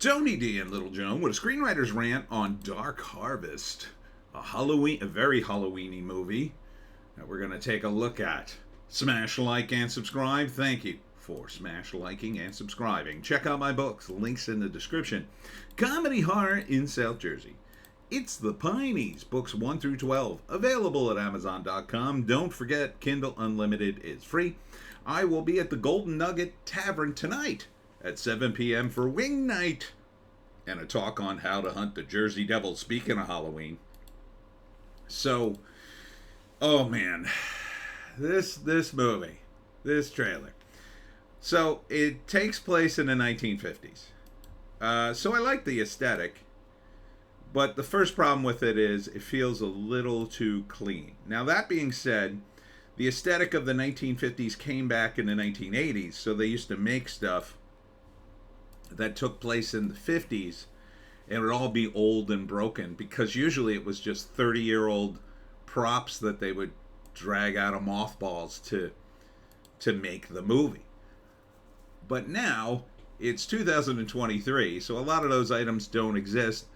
Tony D and Little Joan with a screenwriter's rant on Dark Harvest, a very Halloweeny movie that we're going to take a look at. Smash like and subscribe. Thank you for smash liking and subscribing. Check out my books, links in the description. Comedy Horror in South Jersey. It's the Pineys, books 1 through 12, available at Amazon.com. Don't forget, Kindle Unlimited is free. I will be at the Golden Nugget Tavern tonight at 7 p.m. for Wing Night and a talk on how to hunt the Jersey Devil, speaking of Halloween. So, oh man, this movie, this trailer. So, it takes place in the 1950s. So I like the aesthetic, but the first problem with it is it feels a little too clean. Now, that being said, the aesthetic of the 1950s came back in the 1980s, so they used to make stuff that took place in the 50s, and it would all be old and broken, because usually it was just 30-year-old props that they would drag out of mothballs to make the movie. But now, it's 2023, so a lot of those items don't exist.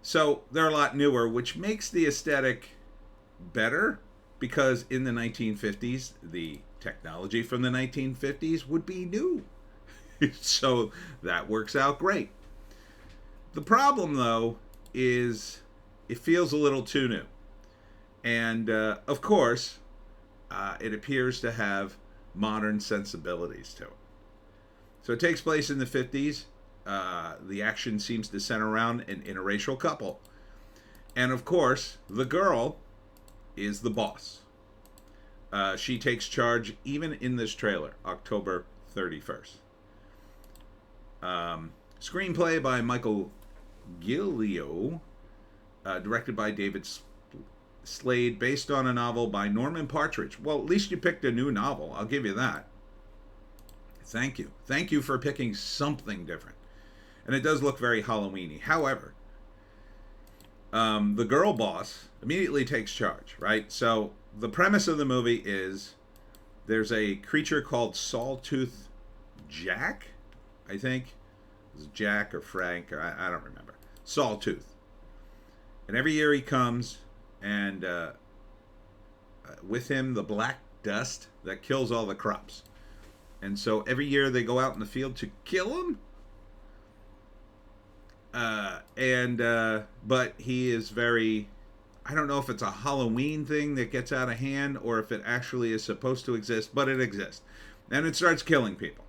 So they're a lot newer, which makes the aesthetic better, because in the 1950s, the technology from the 1950s would be new. So that works out great. The problem, though, is it feels a little too new. And, of course, it appears to have modern sensibilities to it. So it takes place in the 50s. The action seems to center around an interracial couple. And, of course, the girl is the boss. She takes charge even in this trailer, October 31st. Screenplay by Michael Gillio, directed by David Slade, based on a novel by Norman Partridge. Well, at least you picked a new novel. I'll give you that. Thank you. Thank you for picking something different. And it does look very Halloweeny. However, the girl boss immediately takes charge, right? So the premise of the movie is there's a creature called Sawtooth Jack, I think. It was Jack or Frank, or I don't remember. Sawtooth. And every year he comes, and with him the black dust that kills all the crops. And so every year they go out in the field to kill him. But he is very, I don't know if it's a Halloween thing that gets out of hand or if it actually is supposed to exist, but it exists. And it starts killing people.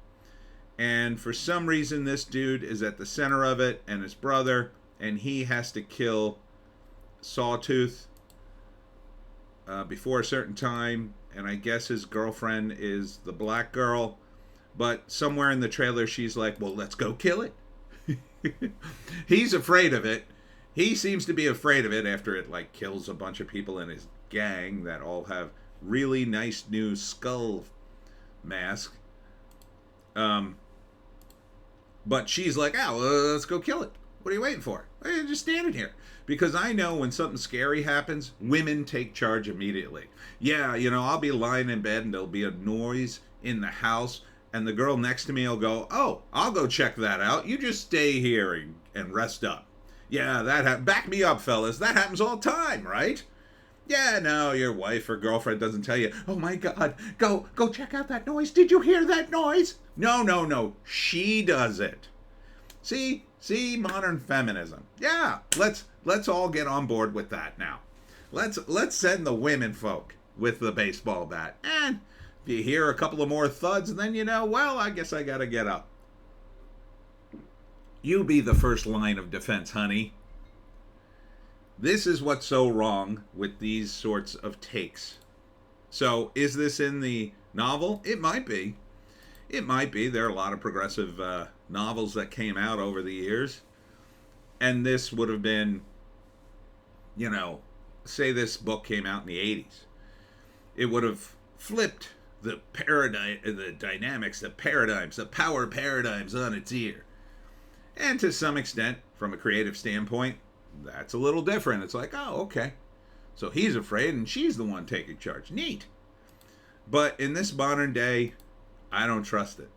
And for some reason, this dude is at the center of it, and his brother, and he has to kill Sawtooth before a certain time. And I guess his girlfriend is the black girl. But somewhere in the trailer, she's like, well, let's go kill it. He's afraid of it. He seems to be afraid of it after it, like, kills a bunch of people in his gang that all have really nice new skull masks. But she's like, oh, let's go kill it. What are you waiting for? You're just standing here. Because I know when something scary happens, women take charge immediately. Yeah, I'll be lying in bed and there'll be a noise in the house, and the girl next to me will go, oh, I'll go check that out. You just stay here and rest up. Yeah, back me up, fellas. That happens all the time, right? Yeah, no, your wife or girlfriend doesn't tell you, oh my God, go check out that noise. Did you hear that noise? No. She does it. See, modern feminism. Yeah, let's all get on board with that now. Let's send the women folk with the baseball bat. And if you hear a couple of more thuds, then well, I guess I gotta get up. You be the first line of defense, honey. This is what's so wrong with these sorts of takes. So, is this in the novel? It might be. There are a lot of progressive novels that came out over the years. And this would have been, say this book came out in the 80s. It would have flipped the paradigm, the dynamics, the paradigms, the power paradigms on its ear. And to some extent, from a creative standpoint, that's a little different. It's like, oh, okay. So he's afraid and she's the one taking charge. Neat. But in this modern day, I don't trust it.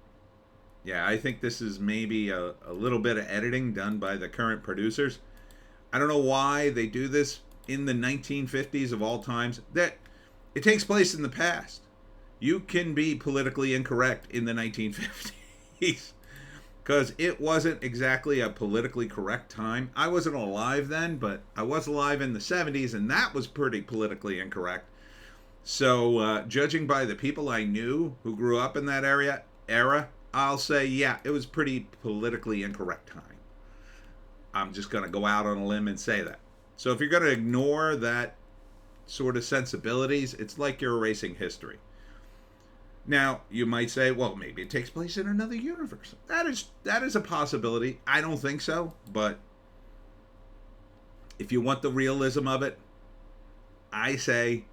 Yeah, I think this is maybe a little bit of editing done by the current producers. I don't know why they do this in the 1950s of all times. That it takes place in the past. You can be politically incorrect in the 1950s because it wasn't exactly a politically correct time. I wasn't alive then, but I was alive in the 70s, and that was pretty politically incorrect. So, judging by the people I knew who grew up in that era, I'll say, yeah, it was pretty politically incorrect time. I'm just going to go out on a limb and say that. So, if you're going to ignore that sort of sensibilities, it's like you're erasing history. Now, you might say, well, maybe it takes place in another universe. That is a possibility. I don't think so, but if you want the realism of it, I say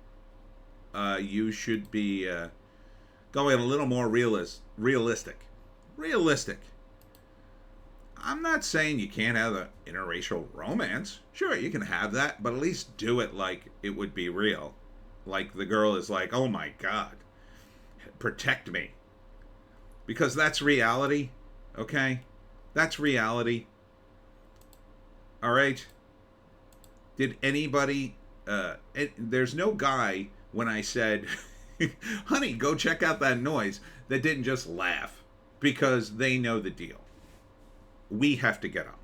you should be going a little more realistic. Realistic. I'm not saying you can't have an interracial romance. Sure, you can have that, but at least do it like it would be real. Like the girl is like, oh my God, protect me. Because that's reality, okay? That's reality. All right? Did anybody... there's no guy when I said, honey, go check out that noise, that didn't just laugh. Because they know the deal. We have to get up.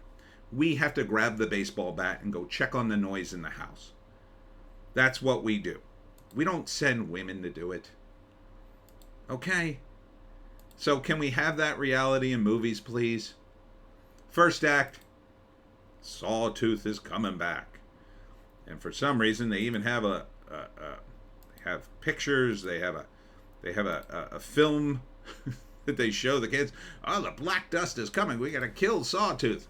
We have to grab the baseball bat and go check on the noise in the house. That's what we do. We don't send women to do it. Okay? So can we have that reality in movies, please? First act, Sawtooth is coming back. And for some reason, they even have have pictures. They have a film that they show the kids. Oh, the black dust is coming. We gotta kill Sawtooth.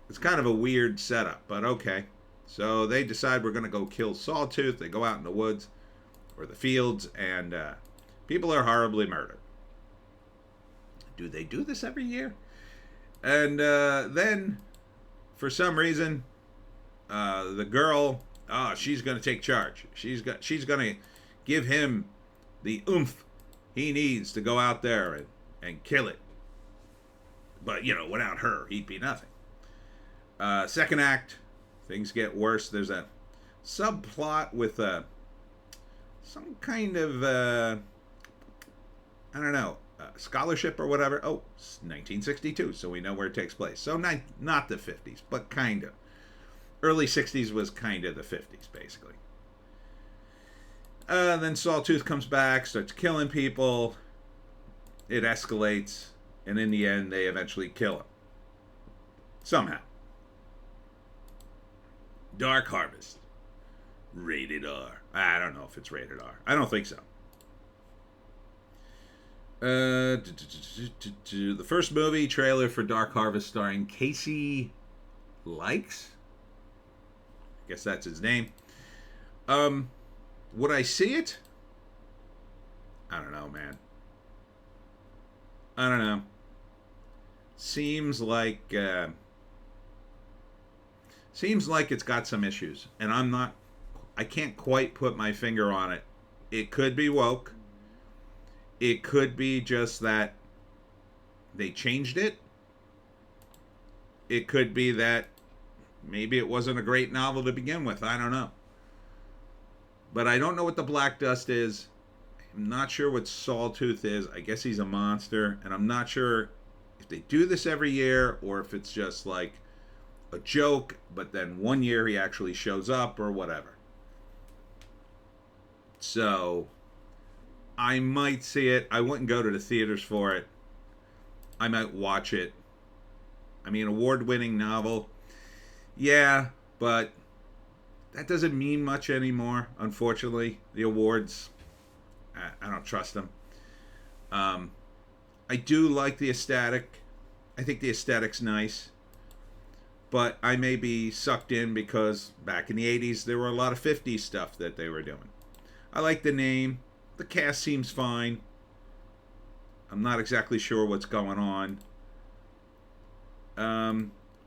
It's kind of a weird setup, but okay. So they decide we're gonna go kill Sawtooth. They go out in the woods or the fields, and people are horribly murdered. Do they do this every year? And then, for some reason, the girl, she's gonna take charge. She's gonna give him the oomph he needs to go out there and kill it. But, without her, he'd be nothing. Second act, things get worse. There's a subplot with some kind of, I don't know, scholarship or whatever. Oh, 1962, so we know where it takes place. So not the 50s, but kind of. Early 60s was kind of the 50s, basically. Then Sawtooth comes back, starts killing people. It escalates, and in the end, they eventually kill him. Somehow. Dark Harvest. Rated R. I don't know if it's rated R. I don't think so. The first movie trailer for Dark Harvest starring Casey Likes. I guess that's his name. Would I see it? I don't know, man. I don't know. Seems like it's got some issues, and I can't quite put my finger on it. It could be woke. It could be just that they changed it. It could be that maybe it wasn't a great novel to begin with. I don't know. But I don't know what the Black Dust is. I'm not sure what Sawtooth is. I guess he's a monster. And I'm not sure if they do this every year or if it's just like a joke, but then one year he actually shows up or whatever. So I might see it. I wouldn't go to the theaters for it. I might watch it. I mean, award-winning novel. Yeah, but that doesn't mean much anymore, unfortunately. The awards, I don't trust them. I do like the aesthetic. I think the aesthetic's nice. But I may be sucked in because back in the 80s, there were a lot of 50s stuff that they were doing. I like the name. The cast seems fine. I'm not exactly sure what's going on.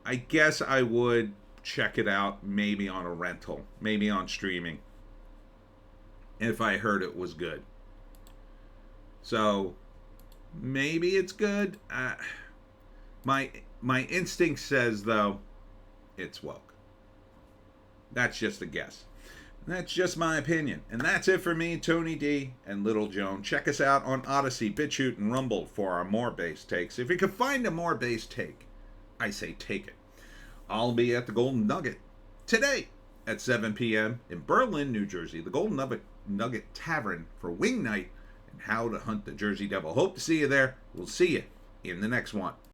I guess I would check it out maybe on a rental, maybe on streaming, if I heard it was good. So Maybe it's good. My instinct says, though, it's woke. That's just a guess. That's just my opinion. And that's it for me, Tony D and Little Joan. Check us out on Odysee, Bitchute, and Rumble for our more base takes. If you can find a more base take, I say take it. I'll be at the Golden Nugget today at 7 p.m. in Berlin, New Jersey. The Golden Nugget Tavern for Wing Night and how to hunt the Jersey Devil. Hope to see you there. We'll see you in the next one.